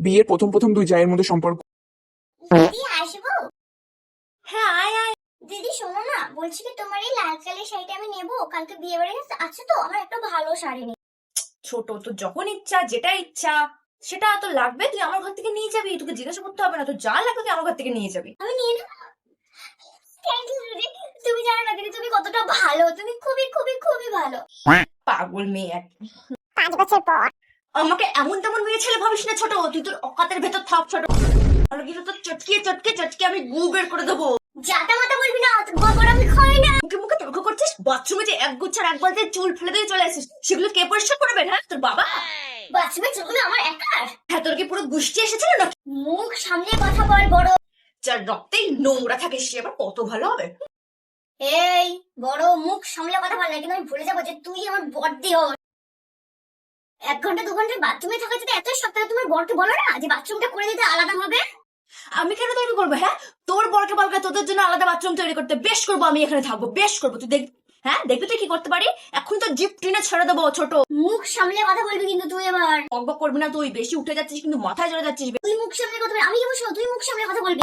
বিয়ের প্রথম প্রথম দুই জায়ের মধ্যে সম্পর্ক। দিদি আসবো? হ্যাঁ আয় আয়। দিদি শোনো না, বলছি কি তোমার এই লাল কালারের শাড়িটা আমি নেবো, কালকে বিয়ে বাড়ি আছে তো, আমার একটা ভালো শাড়ি নেই। ছোট, তোর যখন ইচ্ছা যেটা ইচ্ছা সেটা তো লাগবে, তুই আমার ঘর থেকে নিয়ে যাবি, তোকে জিজ্ঞাসা করতে হবে না, তোর যা লাগবে তুই আমার ঘর থেকে নিয়ে যাবি। আমি নিয়ে নেবো। থ্যাংক ইউ দিদি। তুমি জানো না দিদি, তুমি কতটা ভালো, তুমি খুবই খুবই খুবই ভালো। পাগল মেয়ে এক। 5 বছর পর আমাকে এমন তেমন মেয়ে ছেলে ভাবিস না ছোট, তুই তোর অকাতের ভেতর থাক ছোট। তাহলে কিন্তু তোর চটকিয়ে চটকে চটকে আমি গু বের করে দেবো। যাতা মাতা বলবি না, গোবর আমি খাই না। মুখে মুখে তর্ক করছিস, বাথরুমে যে এক গুচ্ছার এক বালতি চুল ফেলে দিয়ে চলে আসিস, সেগুলো কে পরিষ্কার করবে? হ্যাঁ তোর বাবা? বাথরুমে চুলগুলো আমার একার। হ্যাঁ তোর কি পুরো গুষ্টি এসেছিল না? মুখ সামনে কথা বল বড়। যার রক্তেই নোংরা থাকে সে আবার কত ভালো হবে। এই বড়, মুখ সামলে কথা বল না, কিন্তু আমি ভুলে যাবো যে তুই আমার বড়দি হস। 1 ঘন্টা 2 ঘন্টা বাথরুমে থাকা যদি এত সপ্তাহে তোমার বরকে বলো না যে বাথরুমটা করে দিতে আলাদা হবে। আমি কেন তৈরি করবো? হ্যাঁ তোর বরকে বলকে তোদের জন্য আলাদা বাথরুম তৈরি করতে, বেশ করবো, আমি এখানে থাকবো, বেশ করবো, তুই দেখ। হ্যাঁ দেখবি তুই কি করতে পারি, এখন তো জিপ টিনে ছেড়ে দেবো ছোট। মুখ সামলে কথা বলবি কিন্তু তুই এবার। বকবক করবি না, তুই বেশি উঠে যাচ্ছিস কিন্তু মাথায় চলে যাচ্ছিস। তুই মুখ সামলে কথা বল, আমি কি বলছো, তুই মুখ সামলে কথা বলবি।